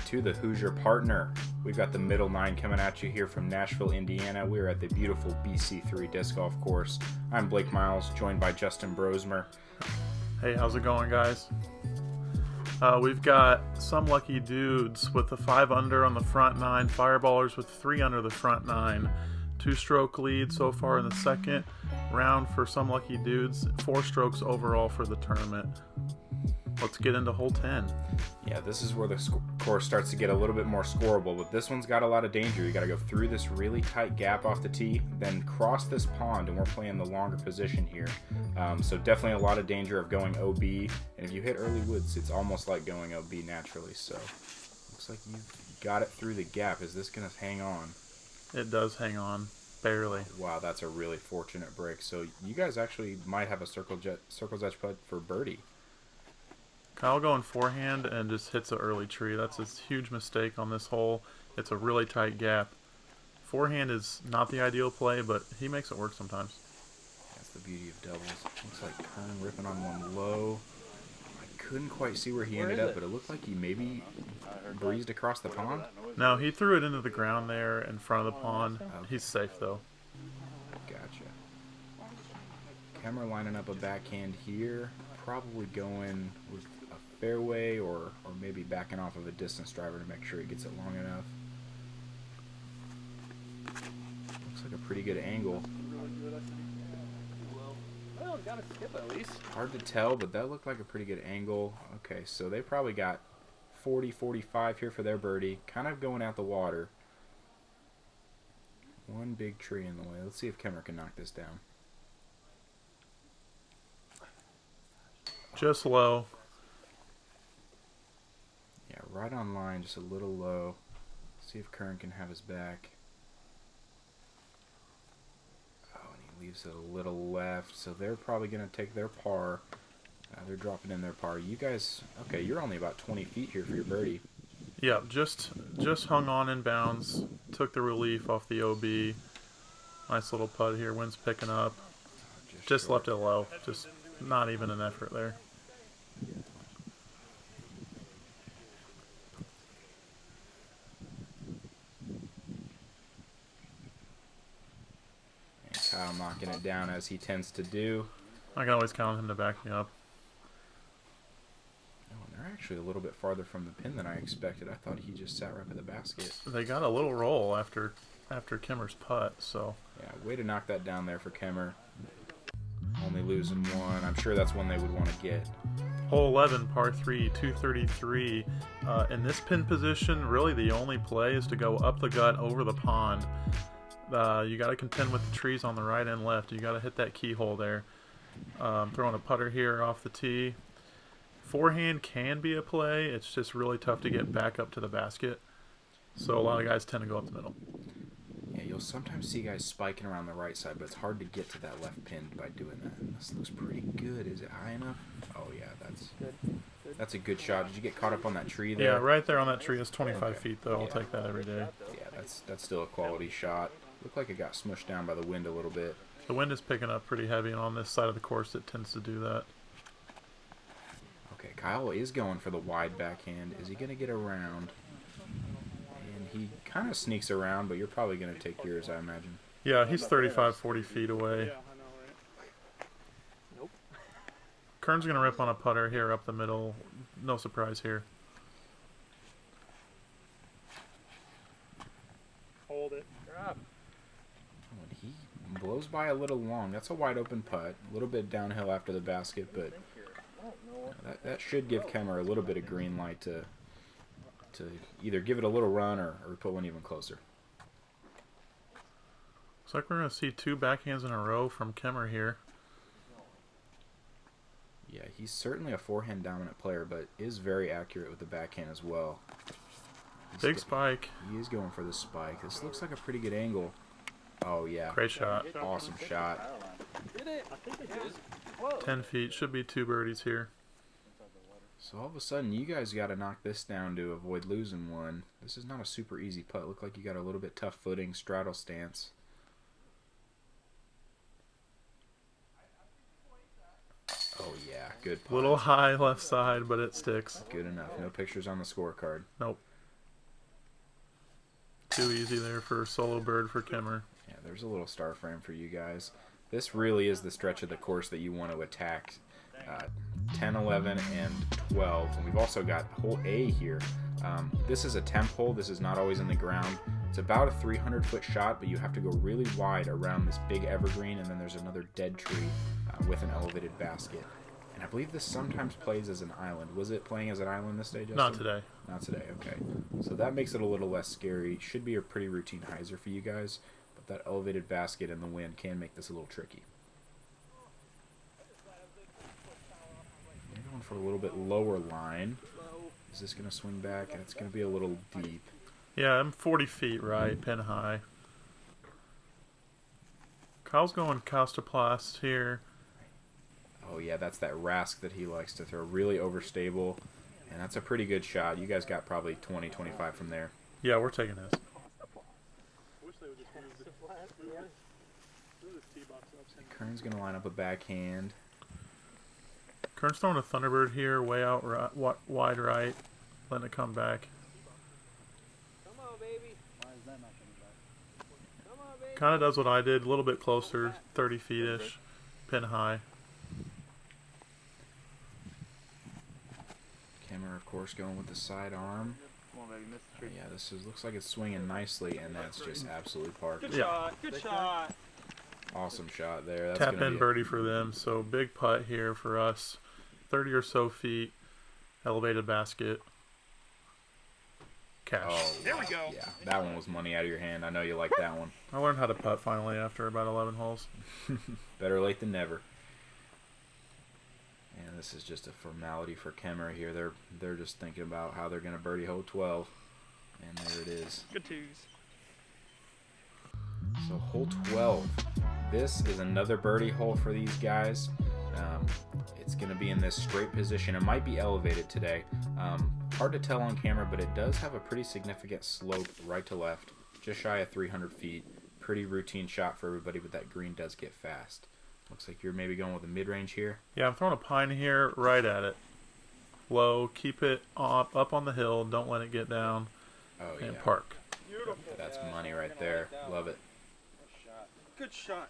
to the Hoosier Partner. We've got the middle nine coming at you here from Nashville, Indiana. We're at the beautiful BC3 disc golf course. I'm Blake Miles, joined by Justin Brosmer. Hey, how's it going, guys? We've got some lucky dudes with the 5 under on the front 9, fireballers with 3 under the front 9. 2-stroke lead so far in the second round for some lucky dudes. 4 strokes overall for the tournament. Let's get into hole 10. Yeah, this is where the course starts to get a little bit more scoreable, but this one's got a lot of danger. You got to go through this really tight gap off the tee, then cross this pond, and we're playing the longer position here. So definitely a lot of danger of going OB, and if you hit early woods, it's almost like going OB naturally. So looks like you've got it through the gap. Is this going to hang on? It does hang on, barely. Wow, that's a really fortunate break. So you guys actually might have a circle's edge putt for birdie. Kyle going forehand and just hits an early tree. That's a huge mistake on this hole. It's a really tight gap. Forehand is not the ideal play, but he makes it work sometimes. That's the beauty of doubles. Looks like Kern ripping on one low. I couldn't quite see where he ended up, but it looked like he maybe breezed across the pond. No, he threw it into the ground there in front of the pond. He's safe, though. Gotcha. Kemmer lining up a backhand here. Probably going with a fairway or maybe backing off of a distance driver to make sure he gets it long enough. Looks like a pretty good angle. Well, gotta skip at least. Hard to tell, but that looked like a pretty good angle. Okay, so they probably got 40, 45 here for their birdie. Kind of going out the water. One big tree in the way. Let's see if Kemmer can knock this down. Just low. Yeah, right on line, just a little low. See if Kern can have his back. Oh, and he leaves it a little left, so they're probably going to take their par. They're dropping in their par. You guys, okay, you're only about 20 feet here for your birdie. Yeah, just hung on in bounds. Took the relief off the OB. Nice little putt here. Wind's picking up. Just left it low. Just not even an effort there. And Kyle knocking it down as he tends to do. I can always count on him to back me up. Oh, and they're actually a little bit farther from the pin than I expected. I thought he just sat right by the basket. They got a little roll after Kemmer's putt, so. Yeah, way to knock that down there for Kemmer. Only losing one. I'm sure that's one they would want to get. Hole 11, par 3, 233. In this pin position, really the only play is to go up the gut over the pond. You got to contend with the trees on the right and left. You got to hit that keyhole there. Throwing a putter here off the tee. Forehand can be a play. It's just really tough to get back up to the basket. So a lot of guys tend to go up the middle. Yeah, you'll sometimes see guys spiking around the right side, but it's hard to get to that left pin by doing that. This looks pretty good. Is it high enough? Oh, yeah, that's a good shot. Did you get caught up on that tree there? Yeah, right there on that tree is 25 feet, though. I'll take that every day. Yeah, that's still a quality shot. Looked like it got smushed down by the wind a little bit. The wind is picking up pretty heavy, and on this side of the course, it tends to do that. Okay, Kyle is going for the wide backhand. Is he going to get around? And he kind of sneaks around, but you're probably going to take yours, I imagine. Yeah, he's 35, 40 feet away. Nope. Kern's going to rip on a putter here up the middle. No surprise here. Hold it. Drop. And he blows by a little long. That's a wide open putt. A little bit downhill after the basket, but that should give Kemmer a little bit of green light to either give it a little run or put one even closer. Looks like we're going to see 2 backhands in a row from Kemmer here. Yeah, he's certainly a forehand dominant player, but is very accurate with the backhand as well. Big spike. He is going for the spike. This looks like a pretty good angle. Oh, yeah. Great shot. Awesome shot. Did it? I think it did. 10 feet. Should be 2 birdies here. So all of a sudden, you guys got to knock this down to avoid losing one. This is not a super easy putt. Look like you got a little bit tough footing, straddle stance. Oh, Good putt. Little high left side, but it sticks. Good enough. No pictures on the scorecard. Nope. too easy there for a solo bird for Kemmer. Yeah, there's a little star frame for you guys. This really is the stretch of the course that you want to attack. 10, 11, and 12. And we've also got hole A here. This is a temp hole. This is not always in the ground. It's about a 300-foot shot, but you have to go really wide around this big evergreen, and then there's another dead tree with an elevated basket. And I believe this sometimes plays as an island. Was it playing as an island this day, Justin? Not today. Not today, okay. So that makes it a little less scary. Should be a pretty routine hyzer for you guys, but that elevated basket and the wind can make this a little tricky. You're going for a little bit lower line. Is this going to swing back? It's going to be a little deep. Yeah, I'm 40 feet right, pin high. Kyle's going Costoplast here. Oh yeah, that's that rask that he likes to throw. Really overstable. And that's a pretty good shot. You guys got probably 20, 25 from there. Yeah, we're taking this. Kern's going to line up a backhand. Kern's throwing a Thunderbird here, way out wide right, letting it come back. Come on, baby. Why is that not coming back? Come on, baby. Kind of does what I did, a little bit closer, 30 feet-ish, pin high. Kemmer, of course, going with the side arm. Come on, baby. Miss the tree. Yeah, this looks like it's swinging nicely, and that's just absolutely parked. Good Yeah. shot. Good shot. Awesome shot there. That's Tap gonna in be birdie for them, so big putt here for us. 30 or so feet, elevated basket. Cash. Oh, There we go. Yeah, that one was money out of your hand. I know you like that one. I learned how to putt finally after about 11 holes. Better late than never. And this is just a formality for Kemmer here. They're just thinking about how they're going to birdie hole 12. And there it is. Good twos. So hole 12. This is another birdie hole for these guys. It's going to be in this straight position. It might be elevated today. Hard to tell on camera, but it does have a pretty significant slope right to left, just shy of 300 feet. Pretty routine shot for everybody, but that green does get fast. Looks like you're maybe going with a mid-range here. Yeah, I'm throwing a pine here, right at it. Low, keep it up on the hill, don't let it get down, Oh, and yeah. park. Beautiful. That's money right there. Love it. Good shot.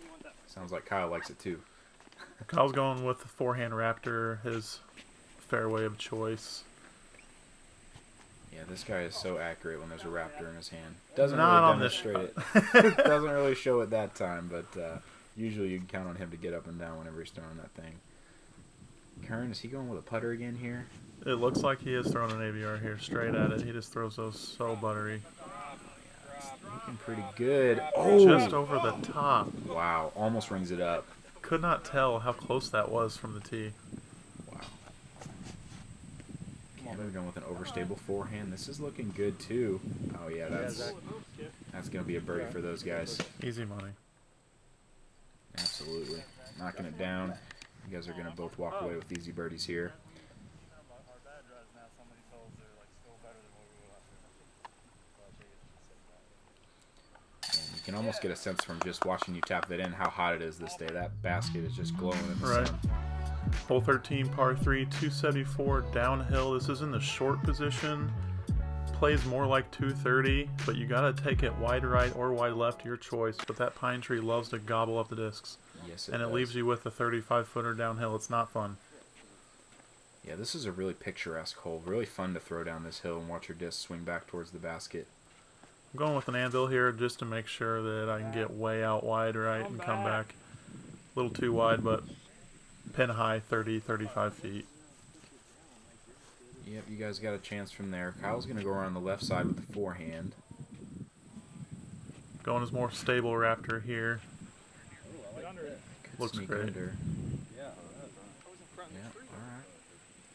You want that? Sounds like Kyle likes it too. Kyle's going with the forehand Raptor, his fairway of choice. Yeah, this guy is so accurate when there's a raptor in his hand. Doesn't Not really on this demonstrate it. Doesn't really show it that time, but usually you can count on him to get up and down whenever he's throwing that thing. Kern, is he going with a putter again here? It looks like he is throwing an AVR here, straight at it. He just throws those so buttery. Looking pretty good. Oh! Just over the top. Wow, almost rings it up. Could not tell how close that was from the tee. Wow. Kemmer going with an overstable forehand. This is looking good too. Oh yeah, that's gonna be a birdie for those guys. Easy money. Absolutely. Knocking it down. You guys are gonna both walk away with easy birdies here. And you can almost get a sense from just watching you tap that in how hot it is this day. That basket is just glowing in the Right. sun. Hole 13, par 3, 274 downhill. This is in the short position. Plays more like 230, but you gotta take it wide right or wide left, your choice. But that pine tree loves to gobble up the discs, Yes, and it does. leaves you with a 35-footer downhill. It's not fun. Yeah, this is a really picturesque hole. Really fun to throw down this hill and watch your disc swing back towards the basket. I'm going with an anvil here just to make sure that I can get way out wide right and come back. A little too wide, but pin high, 30, 35 feet. Yep, you guys got a chance from there. Kyle's going to go around the left side with the forehand. Going as more stable Raptor here. Could Looks sneak great. under. Yeah,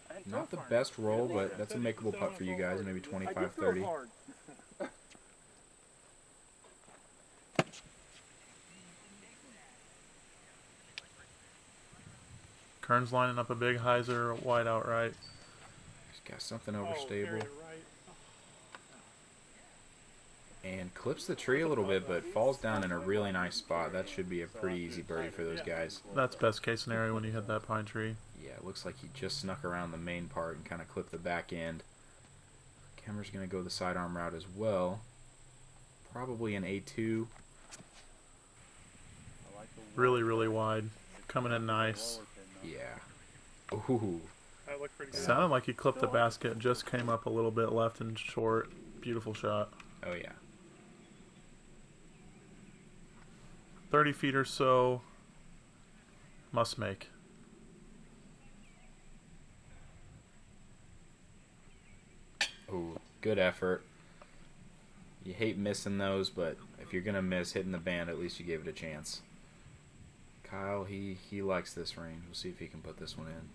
alright. Not the best roll, but that's a makeable putt for you guys. Maybe 25, 30. Kern's lining up a big hyzer, wide out right. He's got something overstable. And clips the tree a little bit, but falls down in a really nice spot. That should be a pretty easy birdie for those guys. That's best case scenario when you hit that pine tree. Yeah, it looks like he just snuck around the main part and kind of clipped the back end. Kemmer's going to go the sidearm route as well. probably an A2. I like the Really, really wide. Coming in nice. lower pin, though. Yeah. Ooh. That looked pretty good. Yeah. Sounded like he clipped the basket, just came up a little bit left and short. Beautiful shot. Oh, yeah. 30 feet or so. Must make. Ooh, good effort. You hate missing those, but if you're going to miss hitting the band, at least you gave it a chance. Kyle, he likes this range. We'll see if he can put this one in.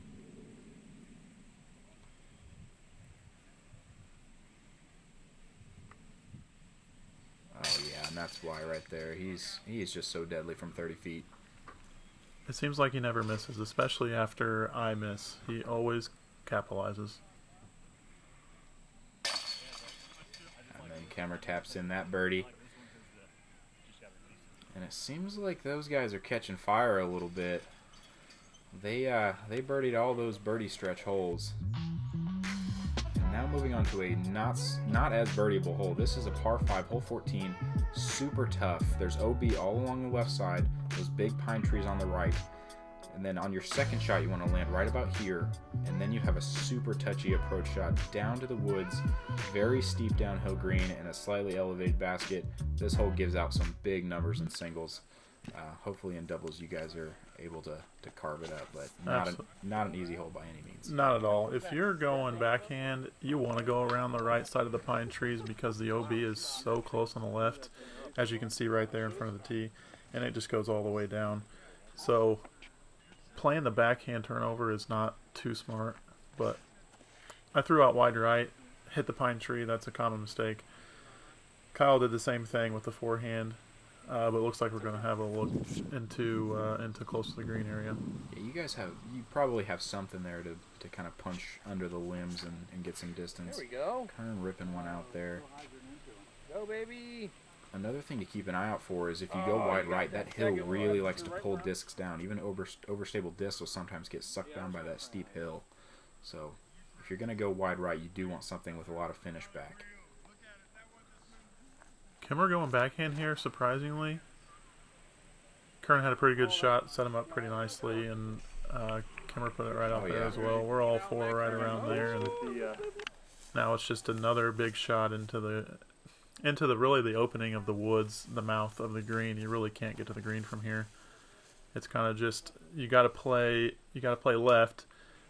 Oh, yeah, and that's why right there. He's just so deadly from 30 feet. It seems like he never misses, especially after I miss. He always capitalizes. And then Kemmer taps in that birdie. And it seems like those guys are catching fire a little bit. They birdied all those birdie stretch holes. And now moving on to a not as birdieable hole. This is a par 5, hole 14. Super tough. There's OB all along the left side. Those big pine trees on the right. And then on your second shot, you want to land right about here. And then you have a super touchy approach shot down to the woods. Very steep downhill green and a slightly elevated basket. This hole gives out some big numbers in singles. Hopefully in doubles you guys are able to carve it up. But not an easy hole by any means. Not at all. If you're going backhand, you want to go around the right side of the pine trees because the OB is so close on the left, as you can see right there in front of the tee. And it just goes all the way down. So playing the backhand turnover is not too smart, but I threw out wide right, hit the pine tree. That's a common mistake. Kyle did the same thing with the forehand, but it looks like we're going to have a look into close to the green area. Yeah, you probably have something there to kind of punch under the limbs and get some distance. There we go. Kern ripping one out there. Go, baby. Another thing to keep an eye out for is if you go wide right, that hill really likes to pull discs down. Even overstable discs will sometimes get sucked down by that steep hill. So if you're going to go wide right, you do want something with a lot of finish back. Kemmer going backhand here, surprisingly. Kern had a pretty good shot, set him up pretty nicely, and Kemmer put it right out there as well. We're all four right around there, and now it's just another big shot into the really the opening of the woods, the mouth of the green. You really can't get to the green from here. It's kind of just you got to play left.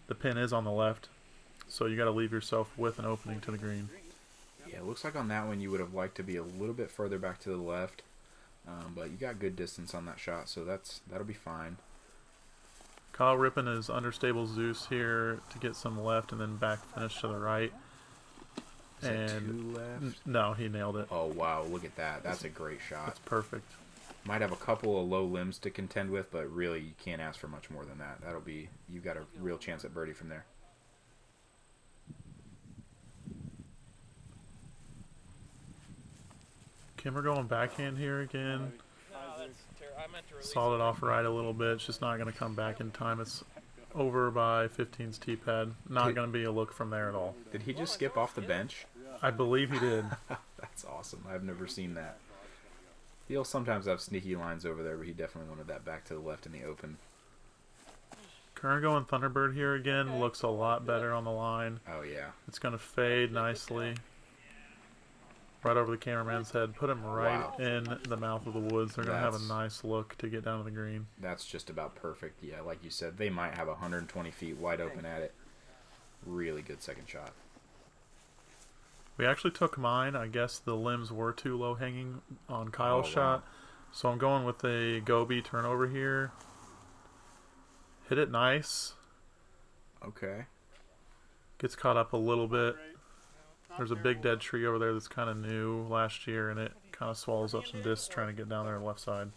The pin is on the left, so you got to leave yourself with an opening to the green. Yeah, it looks like on that one you would have liked to be a little bit further back to the left, but you got good distance on that shot, so that'll be fine. Kyle ripping his understable Zeus here to get some left and then back finish to the right. Is that two left? No, he nailed it. Oh, wow, look at that. That's a great shot. That's perfect. Might have a couple of low limbs to contend with, but really you can't ask for much more than that. You've got a real chance at birdie from there. Kemmer going backhand here again. Solid off right a little bit. It's just not going to come back in time. It's over by 15's tee pad. Not going to be a look from there at all. Did he just skip off the bench? I believe he did. That's awesome. I've never seen that. He'll sometimes have sneaky lines over there, but he definitely wanted that back to the left in the open. Kern going Thunderbird here again. Looks a lot better on the line. Oh, yeah. It's going to fade nicely. Right over the cameraman's head. Put him right in the mouth of the woods. They're going to have a nice look to get down to the green. That's just about perfect. Yeah, like you said, they might have 120 feet wide open at it. Really good second shot. We actually took mine. I guess the limbs were too low hanging on Kyle's shot. So I'm going with a Gobi turnover here. Hit it nice. Okay. Gets caught up a little bit. There's a big dead tree over there that's kind of new last year, and it kind of swallows up some discs trying to get down there on the left side.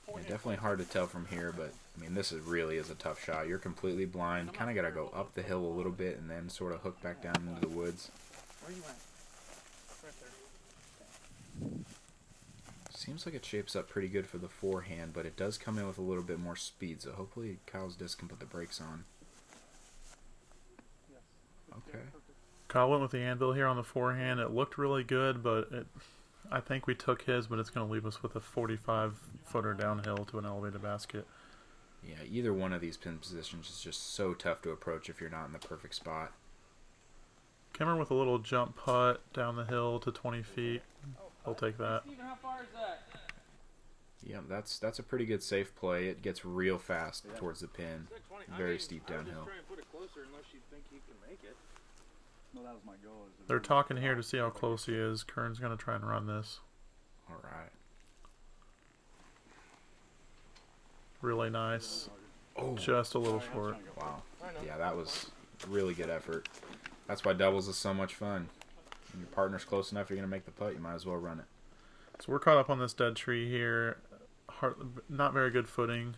Yeah, definitely hard to tell from here, but I mean, this really is a tough shot. You're completely blind. Kind of got to go up the hill a little bit and then sort of hook back down into the woods. Where you at? Right there. Seems like it shapes up pretty good for the forehand, but it does come in with a little bit more speed, so hopefully Kyle's disc can put the brakes on. Okay. Kyle went with the anvil here on the forehand. It looked really good, but I think we took his, but it's going to leave us with a 45-footer downhill to an elevated basket. Yeah, either one of these pin positions is just so tough to approach if you're not in the perfect spot. Kemmer with a little jump putt down the hill to 20 feet. I'll take that. Steven, how far is that? Yeah, that's a pretty good safe play. It gets real fast towards the pin. Very steep downhill. Try and put it closer unless you think you can make it. No, that was my goal. They're talking here to see how close he is. Kern's going to try and run this. All right. Really nice. Oh, Just a little short. wow. Yeah, that was really good effort. That's why doubles is so much fun. When your partner's close enough, you're going to make the putt, you might as well run it. So we're caught up on this dead tree here. Not very good footing.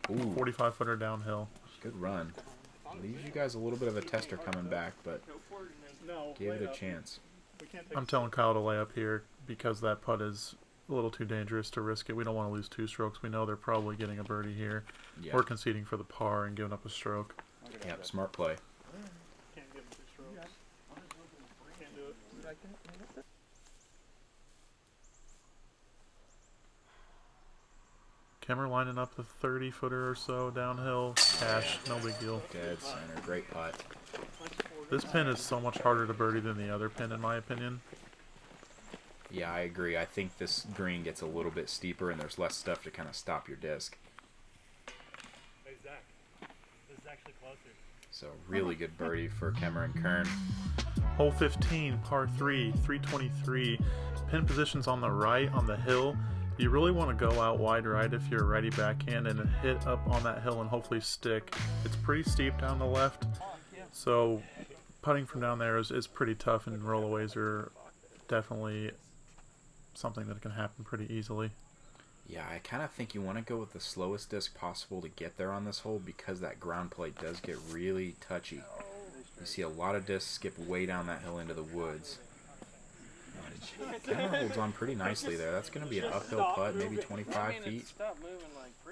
Ooh, 45-footer downhill. good run. Leaves you guys a little bit of a tester coming back, but give it a chance. I'm telling Kyle to lay up here because that putt is a little too dangerous to risk it. We don't want to lose 2 strokes. We know they're probably getting a birdie here. Yeah. We're conceding for the par and giving up a stroke. Yep, smart play. Can't give him 2 strokes. Can't do it. Kemmer lining up the 30-footer or so downhill. Cash, no big deal. Dead center, great putt. This pin is so much harder to birdie than the other pin, in my opinion. Yeah, I agree. I think this green gets a little bit steeper and there's less stuff to kind of stop your disc. Hey Zach, this is actually closer. So really good birdie for Kemmer and Kern. Hole 15, par 3, 323. Pin position's on the right on the hill. You really want to go out wide right if you're a righty backhand and hit up on that hill and hopefully stick. It's pretty steep down the left, so putting from down there is pretty tough, and rollaways are definitely something that can happen pretty easily. Yeah, I kind of think you want to go with the slowest disc possible to get there on this hole because that ground plate does get really touchy. You see a lot of discs skip way down that hill into the woods. Kemmer holds on pretty nicely there. That's going to be an uphill putt, maybe 25 feet.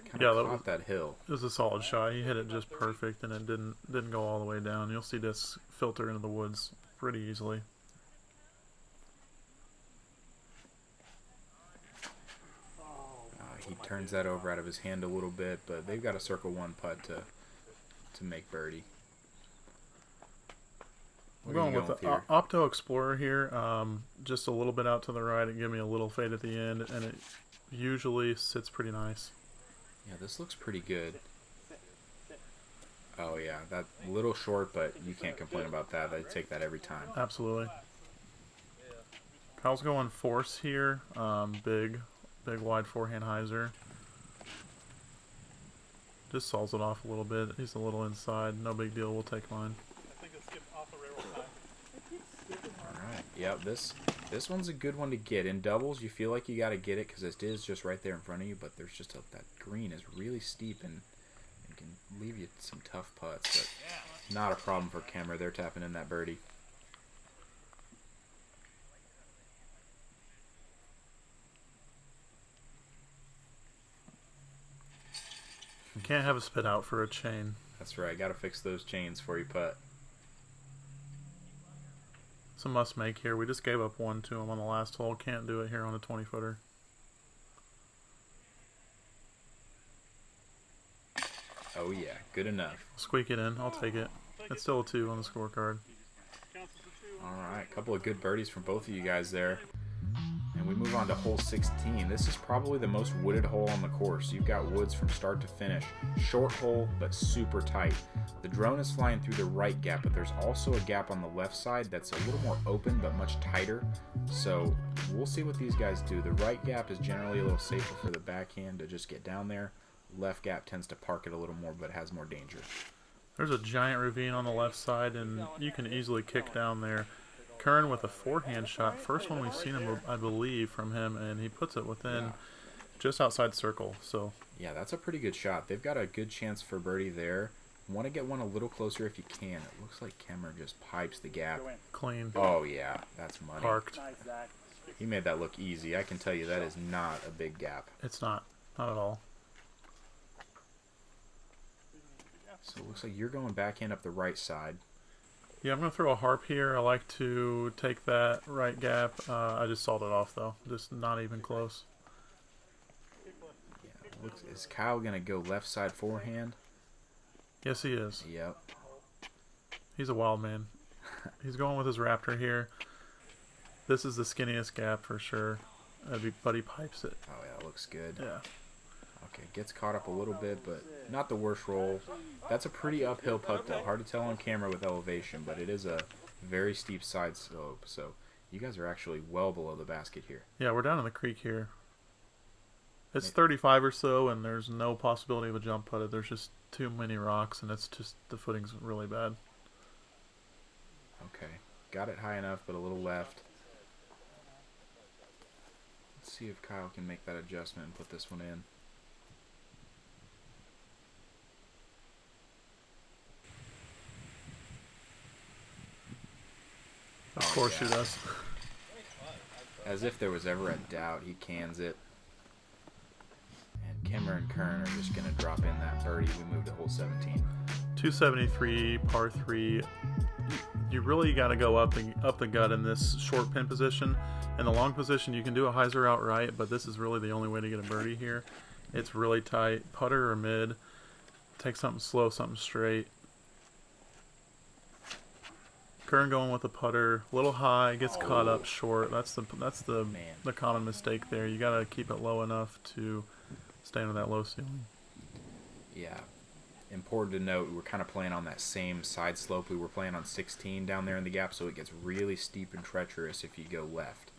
Kind of caught that hill. It was a solid shot. He hit it just perfect, and it didn't go all the way down. You'll see this filter into the woods pretty easily. He turns that over out of his hand a little bit, but they've got a circle 1 putt to make birdie. We're going with the Opto Explorer here, just a little bit out to the right and give me a little fade at the end, and it usually sits pretty nice. Yeah, this looks pretty good. Oh yeah, that little short, but you can't complain about that. They take that every time. Absolutely. Kyle's going force here, big wide forehand hyzer. Just solves it off a little bit. He's a little inside, no big deal. We'll take mine. Alright, yeah, this one's a good one to get. In doubles, you feel like you got to get it because it is just right there in front of you, but there's just that green is really steep and can leave you some tough putts, but not a problem for Kemmer. They're tapping in that birdie. You can't have a spit out for a chain. That's right, got to fix those chains before you putt. It's a must make here. We just gave up one to him on the last hole. Can't do it here on a 20-footer. Oh yeah, good enough. Squeak it in. I'll take it. It's still a 2 on the scorecard. Alright, a couple of good birdies from both of you guys there. And we move on to hole 16. This is probably the most wooded hole on the course. You've got woods from start to finish. Short hole, but super tight. The drone is flying through the right gap, but there's also a gap on the left side that's a little more open, but much tighter. So we'll see what these guys do. The right gap is generally a little safer for the backhand to just get down there. Left gap tends to park it a little more, but has more danger. There's a giant ravine on the left side, and you can easily kick down there. Kern with a forehand shot. First one we've seen him, I believe, from him, and he puts it within just outside circle. So yeah, that's a pretty good shot. They've got a good chance for birdie there. Want to get one a little closer if you can. It looks like Kemmer just pipes the gap. clean. Oh yeah, that's money. Parked. He made that look easy. I can tell you that is not a big gap. It's not at all. So it looks like you're going backhand up the right side. Yeah, I'm going to throw a harp here. I like to take that right gap. I just sawed it off, though. Just not even close. Yeah, is Kyle going to go left side forehand? Yes, he is. Yep. He's a wild man. He's going with his raptor here. This is the skinniest gap for sure. But he pipes it. Oh, yeah, looks good. Yeah. Okay, gets caught up a little bit, but not the worst roll. That's a pretty uphill putt, though. Hard to tell on camera with elevation, but it is a very steep side slope. So you guys are actually well below the basket here. Yeah, we're down in the creek here. It's 35 or so, and there's no possibility of a jump putt. There's just too many rocks, and it's just the footing's really bad. Okay, got it high enough, but a little left. Let's see if Kyle can make that adjustment and put this one in. Of course he does. As if there was ever a doubt, he cans it. And Kemmer and Kern are just going to drop in that birdie. We moved to hole 17. 273, par 3. You really got to go up the gut in this short pin position. In the long position, you can do a hyzer outright, but this is really the only way to get a birdie here. It's really tight. Putter or mid. Take something slow, something straight. Kern going with a putter, a little high, gets caught up short. That's the common mistake there. You got to keep it low enough to stay under that low ceiling. Yeah. Important to note, we're kind of playing on that same side slope we were playing on 16 down there in the gap, so it gets really steep and treacherous if you go left.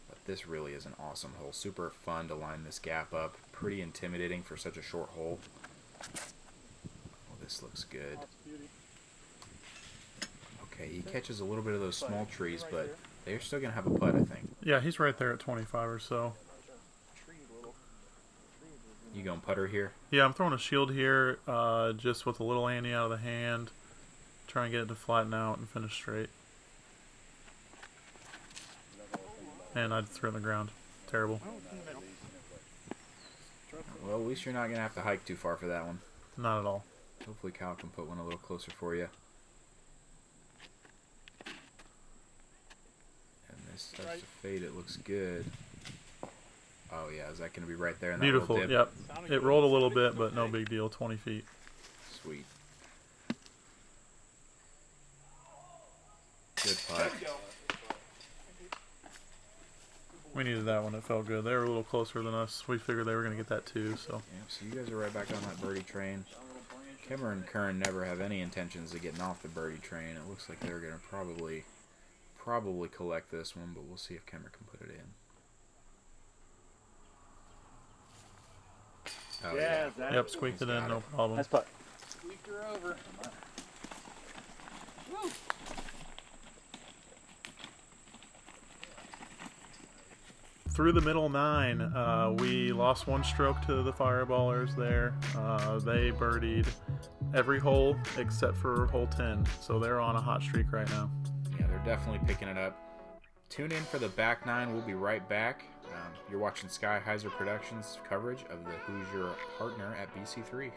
But this really is an awesome hole. Super fun to line this gap up. Pretty intimidating for such a short hole. Well, this looks good. Okay, he catches a little bit of those small trees, but they're still going to have a putt, I think. Yeah, he's right there at 25 or so. You going putter here? Yeah, I'm throwing a shield here, just with a little ante out of the hand. Try and get it to flatten out and finish straight. And I threw it on the ground. Terrible. Well, at least you're not going to have to hike too far for that one. Not at all. Hopefully Kyle can put one a little closer for you. And this starts to fade. It looks good. Oh, yeah. Is that going to be right there in that Beautiful. little Yep. dip? It rolled a little bit, but no big deal. 20 feet. Sweet. Good putt. We needed that one. It felt good. They were a little closer than us. We figured they were going to get that too. So. Yeah, so you guys are right back on that birdie train. Kemmer and Kern never have any intentions of getting off the birdie train. It looks like they're going to probably collect this one, but we'll see if Kemmer can put it in. Oh, yeah. Yep, squeaked it in, no problem. Nice putt. Squeaked her over. Woo. Through the middle 9, we lost one stroke to the Fireballers there. They birdied every hole except for hole 10, so they're on a hot streak right now. Yeah, they're definitely picking it up. Tune in for the back 9. We'll be right back. You're watching Sky Heiser Productions coverage of the Hoosier partner at BC3.